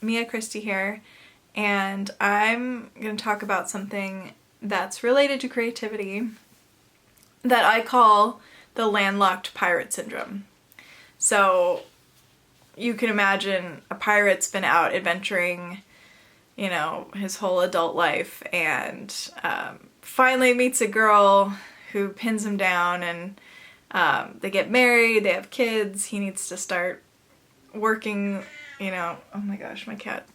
Mia Christie here, and I'm going to talk about something that's related to creativity that I call the Landlocked Pirate Syndrome. So you can imagine a pirate's been out adventuring, his whole adult life, and finally meets a girl who pins him down, and they get married, they have kids, he needs to start working, oh my gosh, my cat.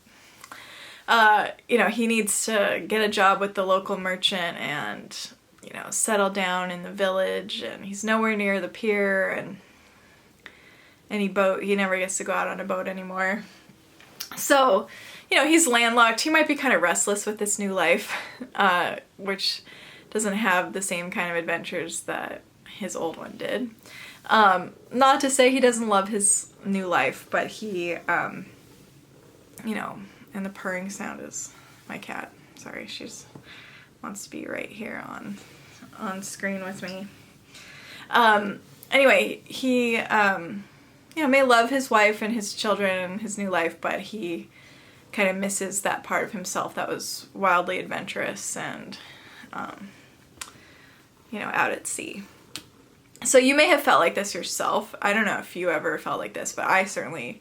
He needs to get a job with the local merchant and, settle down in the village, and he's nowhere near the pier, and he never gets to go out on a boat anymore. So, he's landlocked. He might be kind of restless with this new life, which doesn't have the same kind of adventures that his old one did. Not to say he doesn't love his new life, but he, and the purring sound is my cat. Sorry, she's wants to be right here on screen with me. Anyway, he, may love his wife and his children and his new life, but he kind of misses that part of himself that was wildly adventurous and, out at sea. So you may have felt like this yourself. I don't know if you ever felt like this, but I certainly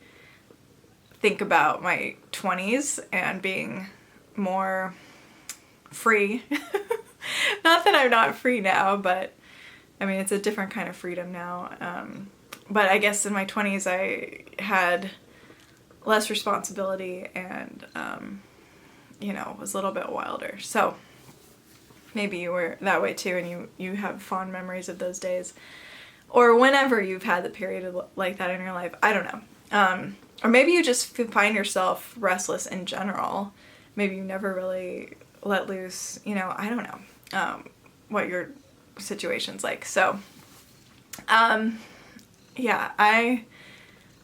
think about my 20s and being more free. Not that I'm not free now, but I mean, it's a different kind of freedom now. But I guess in my 20s I had less responsibility and, was a little bit wilder. So maybe you were that way too, and you have fond memories of those days. Or whenever you've had the period like that in your life. I don't know. Or maybe you just find yourself restless in general. Maybe you never really let loose, I don't know what your situation's like. So, I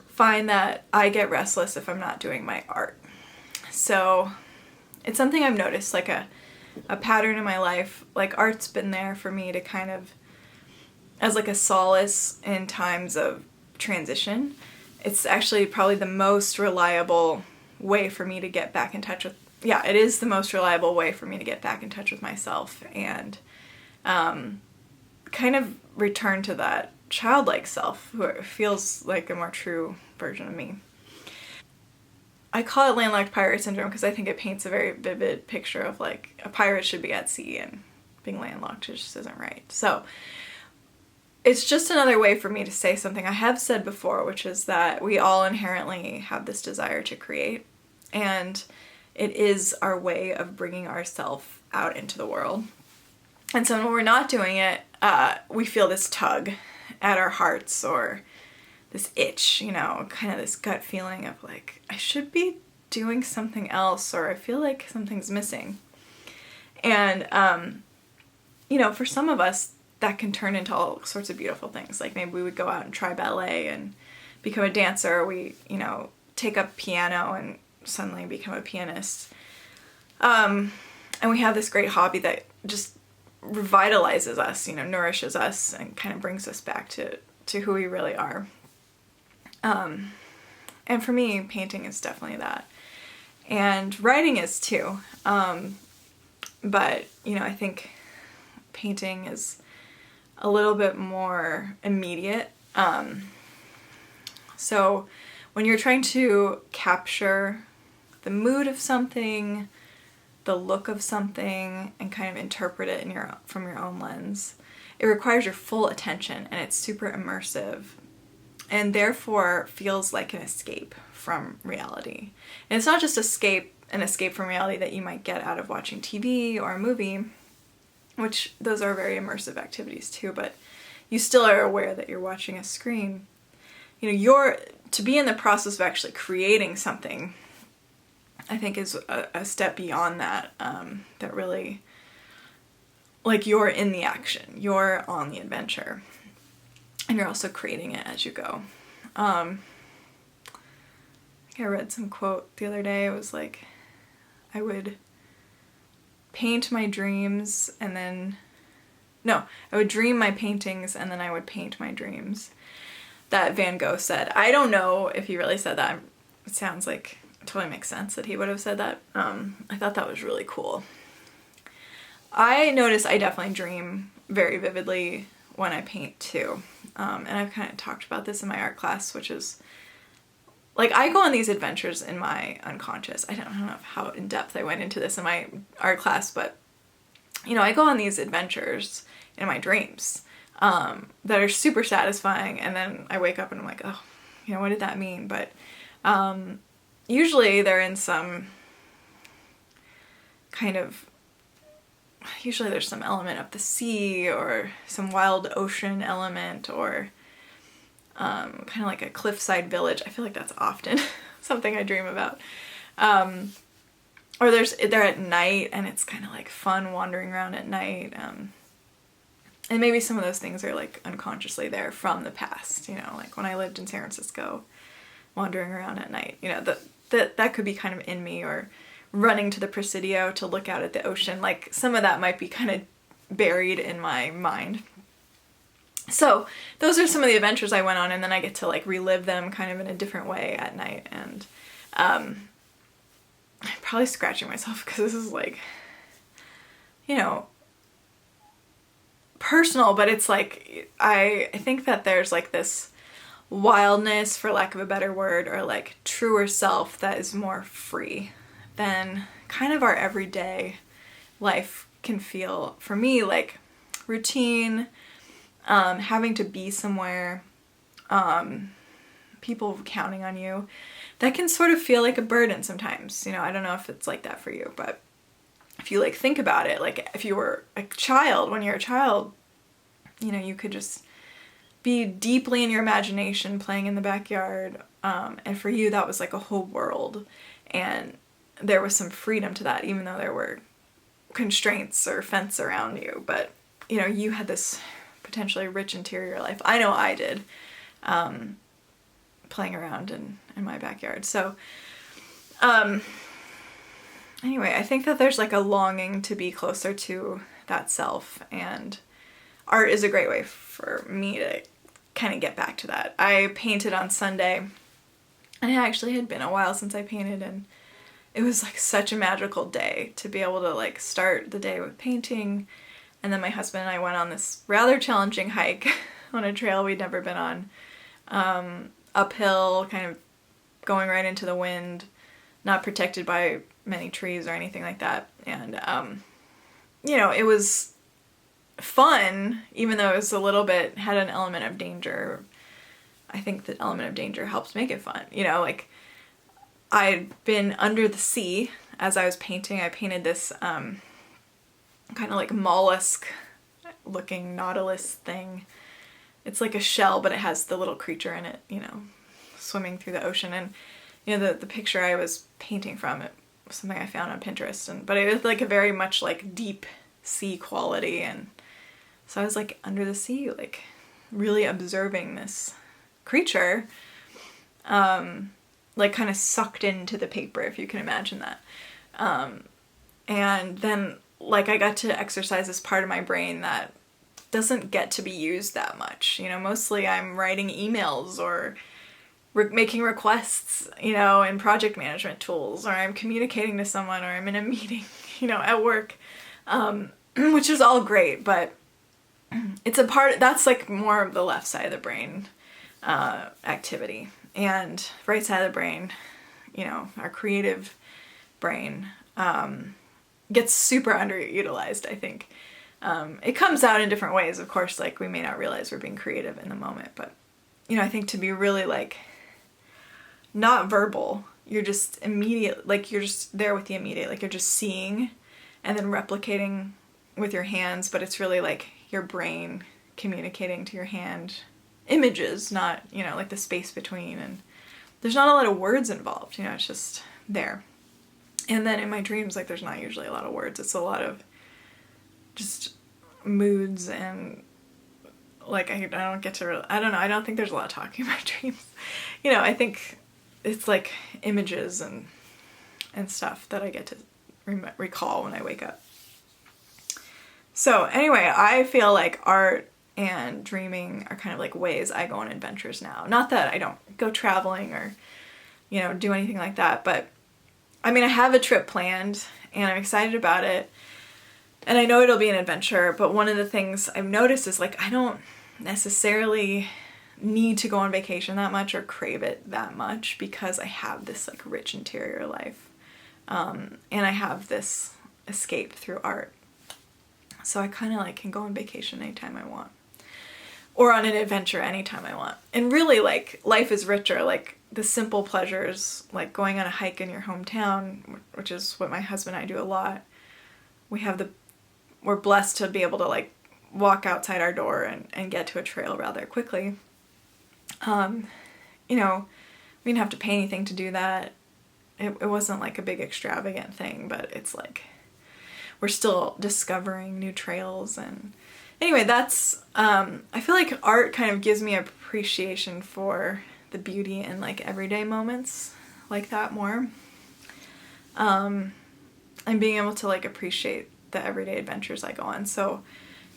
find that I get restless if I'm not doing my art. So it's something I've noticed, like a pattern in my life. Like, art's been there for me to kind of, as like a solace in times of transition. It's actually probably the most reliable way for me to get back in touch with, it is the most reliable way for me to get back in touch with myself and kind of return to that childlike self who feels like a more true version of me. I call it Landlocked Pirate Syndrome because I think it paints a very vivid picture of like a pirate should be at sea, and being landlocked just isn't right. So it's just another way for me to say something I have said before, which is that we all inherently have this desire to create, and it is our way of bringing ourselves out into the world. And so when we're not doing it, we feel this tug at our hearts, or this itch, kind of this gut feeling of like, I should be doing something else, or I feel like something's missing. And, for some of us, that can turn into all sorts of beautiful things. Like maybe we would go out and try ballet and become a dancer. We, take up piano and suddenly become a pianist. And we have this great hobby that just revitalizes us, nourishes us and kind of brings us back to who we really are. And for me, painting is definitely that. And writing is too. But, I think painting is a little bit more immediate. So when you're trying to capture the mood of something, the look of something, and kind of interpret it from your own lens, it requires your full attention, and it's super immersive, and therefore feels like an escape from reality. And it's not just an escape from reality that you might get out of watching TV or a movie, which those are very immersive activities too, but you still are aware that you're watching a screen. To be in the process of actually creating something, I think is a step beyond that, that really, like, you're in the action, you're on the adventure, and you're also creating it as you go. I read some quote the other day. It was like, I would paint my dreams and then, no, I would dream my paintings and then I would paint my dreams. That Van Gogh said. I don't know if he really said that. It sounds like totally makes sense that he would have said that. I thought that was really cool. I notice I definitely dream very vividly when I paint too. And I've kind of talked about this in my art class, which is like I go on these adventures in my unconscious. I don't know how in depth I went into this in my art class, but you know, I go on these adventures in my dreams that are super satisfying, and then I wake up and I'm like, oh, you know, what did that mean? But usually they're in some kind of, usually there's some element of the sea or some wild ocean element, or kind of like a cliffside village. I feel like that's often something I dream about. Or they're at night and it's kind of like fun wandering around at night. And maybe some of those things are like unconsciously there from the past, you know, like when I lived in San Francisco, wandering around at night, you know, that could be kind of in me, or running to the Presidio to look out at the ocean. Like some of that might be kind of buried in my mind. So those are some of the adventures I went on, and then I get to like relive them kind of in a different way at night. And I'm probably scratching myself because this is like, you know, personal, but it's like I think that there's like this wildness, for lack of a better word, or like truer self that is more free than kind of our everyday life can feel. For me, like routine, having to be somewhere, people counting on you, that can sort of feel like a burden sometimes. You know, I don't know if it's like that for you, but if you like think about it, like if you were a child, when you're a child, you know, you could just be deeply in your imagination playing in the backyard. And for you, that was like a whole world. And there was some freedom to that, even though there were constraints or fence around you. But, you know, you had this potentially rich interior life. I know I did, playing around in my backyard. So, anyway, I think that there's like a longing to be closer to that self, and art is a great way for me to kind of get back to that. I painted on Sunday, and it actually had been a while since I painted, and it was like such a magical day to be able to like start the day with painting. And then my husband and I went on this rather challenging hike on a trail we'd never been on, uphill, kind of going right into the wind, not protected by many trees or anything like that. And, you know, it was fun, even though it was a little bit, had an element of danger. I think the element of danger helps make it fun. You know, like I'd been under the sea as I was painting. I painted this, kind of like mollusk looking nautilus thing. It's like a shell, but it has the little creature in it, you know, swimming through the ocean. And, you know, the picture I was painting from, it was something I found on Pinterest, but it was like a very much like deep sea quality. And so I was like under the sea, like really observing this creature, like kind of sucked into the paper, if you can imagine that. And then like I got to exercise this part of my brain that doesn't get to be used that much. You know, mostly I'm writing emails or making requests, you know, in project management tools, or I'm communicating to someone, or I'm in a meeting, you know, at work, which is all great, but it's a part, that's like more of the left side of the brain activity. And right side of the brain, you know, our creative brain, gets super underutilized, I think. It comes out in different ways, of course, like we may not realize we're being creative in the moment, but, you know, I think to be really like not verbal, you're just immediate, like you're just there with the immediate, like you're just seeing and then replicating with your hands, but it's really like your brain communicating to your hand images, not, you know, like the space between, and there's not a lot of words involved, you know, it's just there. And then in my dreams, like there's not usually a lot of words, it's a lot of just moods, and like I don't get to really, I don't know, I don't think there's a lot of talking in my dreams. You know, I think it's like images and stuff that I get to recall when I wake up. So anyway, I feel like art and dreaming are kind of like ways I go on adventures now. Not that I don't go traveling or, you know, do anything like that, but I mean, I have a trip planned and I'm excited about it. And I know it'll be an adventure, but one of the things I've noticed is like I don't necessarily need to go on vacation that much or crave it that much because I have this like rich interior life. And I have this escape through art. So I kind of like can go on vacation anytime I want. Or on an adventure anytime I want. And really like life is richer, like the simple pleasures, like going on a hike in your hometown, which is what my husband and I do a lot. We're blessed to be able to like walk outside our door and get to a trail rather quickly. You know, we didn't have to pay anything to do that. It wasn't like a big extravagant thing, but it's like we're still discovering new trails. And anyway, that's I feel like art kind of gives me appreciation for the beauty in like everyday moments like that more. And being able to like appreciate the everyday adventures I go on. So,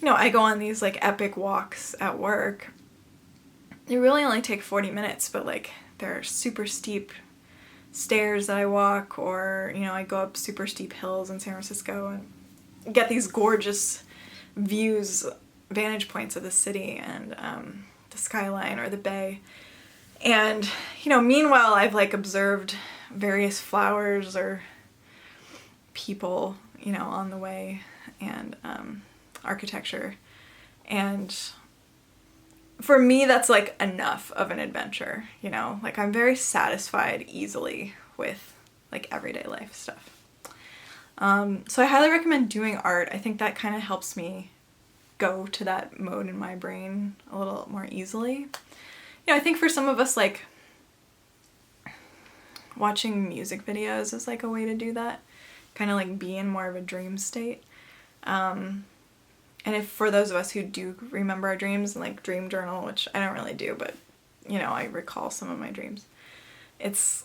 you know, I go on these like epic walks at work. They really only take 40 minutes, but like they're super steep stairs that I walk, or, you know, I go up super steep hills in San Francisco and get these gorgeous views, vantage points of the city and the skyline or the bay. And, you know, meanwhile, I've like observed various flowers or people, you know, on the way, and architecture. And for me, that's like enough of an adventure, you know, like I'm very satisfied easily with like everyday life stuff. So I highly recommend doing art. I think that kind of helps me go to that mode in my brain a little more easily. You know, I think for some of us, like watching music videos is like a way to do that. Kind of like be in more of a dream state. And if for those of us who do remember our dreams and like dream journal, which I don't really do, but you know, I recall some of my dreams. It's,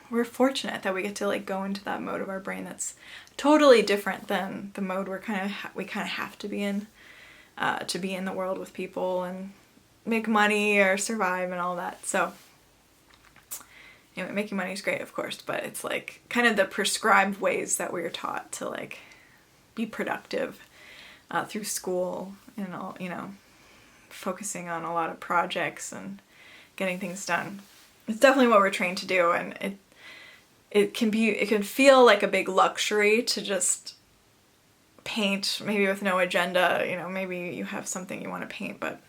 we're fortunate that we get to like go into that mode of our brain that's totally different than the mode we kind of have to be in the world with people and make money or survive and all that. So, you know, making money is great, of course, but it's like kind of the prescribed ways that we're taught to like be productive through school and all, you know, focusing on a lot of projects and getting things done. It's definitely what we're trained to do, and it can feel like a big luxury to just paint, maybe with no agenda, you know, maybe you have something you want to paint, but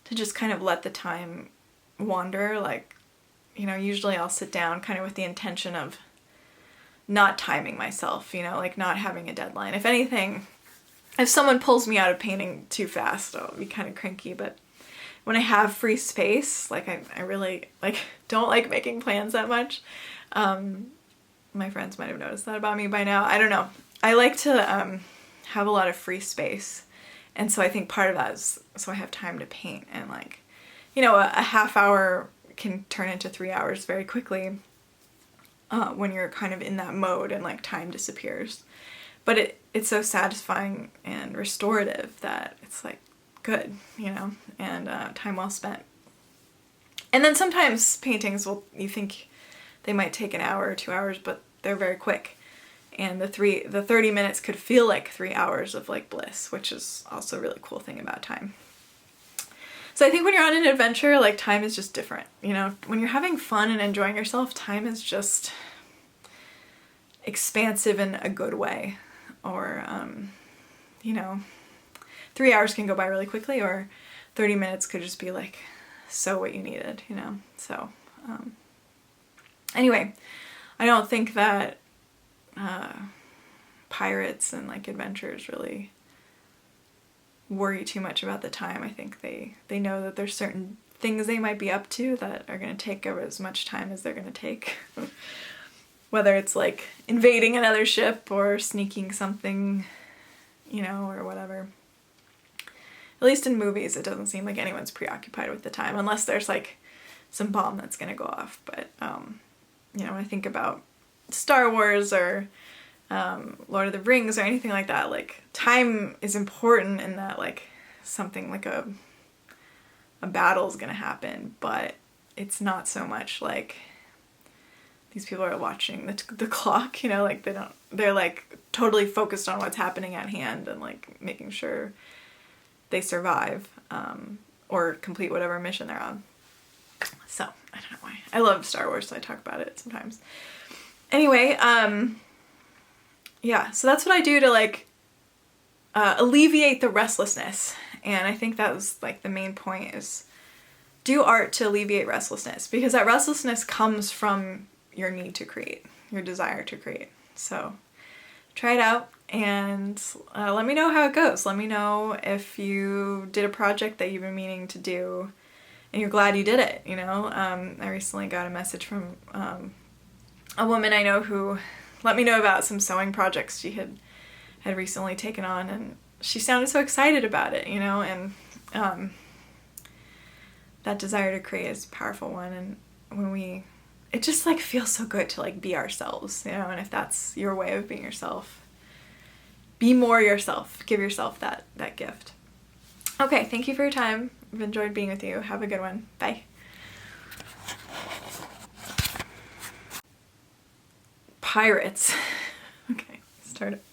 to just kind of let the time wander. Like, you know, usually I'll sit down kind of with the intention of not timing myself, you know, like not having a deadline. If anything, if someone pulls me out of painting too fast, I'll be kind of cranky. But when I have free space, like I really like don't like making plans that much. My friends might have noticed that about me by now. I don't know. I like to have a lot of free space. And so I think part of that is so I have time to paint, and like, you know, a half hour can turn into 3 hours very quickly when you're kind of in that mode and like time disappears. But it's so satisfying and restorative that it's like good, you know, and time well spent. And then sometimes paintings you think they might take an hour or 2 hours, but they're very quick. And the 30 minutes could feel like 3 hours of like bliss, which is also a really cool thing about time. So I think when you're on an adventure, like time is just different, you know, when you're having fun and enjoying yourself, time is just expansive in a good way. Or, you know, 3 hours can go by really quickly, or 30 minutes could just be like so what you needed, you know. So anyway, I don't think that pirates and like adventures really worry too much about the time. I think they know that there's certain things they might be up to that are going to take as much time as they're going to take. Whether it's like invading another ship or sneaking something, you know, or whatever. At least in movies, it doesn't seem like anyone's preoccupied with the time, unless there's like some bomb that's going to go off. But, you know, when I think about Star Wars or Lord of the Rings or anything like that, like time is important in that like something like a battle's gonna happen, but it's not so much like these people are watching the clock, you know, like they're like totally focused on what's happening at hand and like making sure they survive, or complete whatever mission they're on. So, I don't know why. I love Star Wars, so I talk about it sometimes. Anyway, yeah, so that's what I do to like alleviate the restlessness. And I think that was like the main point, is do art to alleviate restlessness, because that restlessness comes from your need to create, your desire to create. So try it out and let me know how it goes. Let me know if you did a project that you've been meaning to do and you're glad you did it, you know. I recently got a message from a woman I know who let me know about some sewing projects she had recently taken on, and she sounded so excited about it, you know, and that desire to create is a powerful one. And when it just like feels so good to like be ourselves, you know, and if that's your way of being yourself, be more yourself, give yourself that gift. Okay, thank you for your time. I've enjoyed being with you. Have a good one. Bye. Pirates. Okay, start it.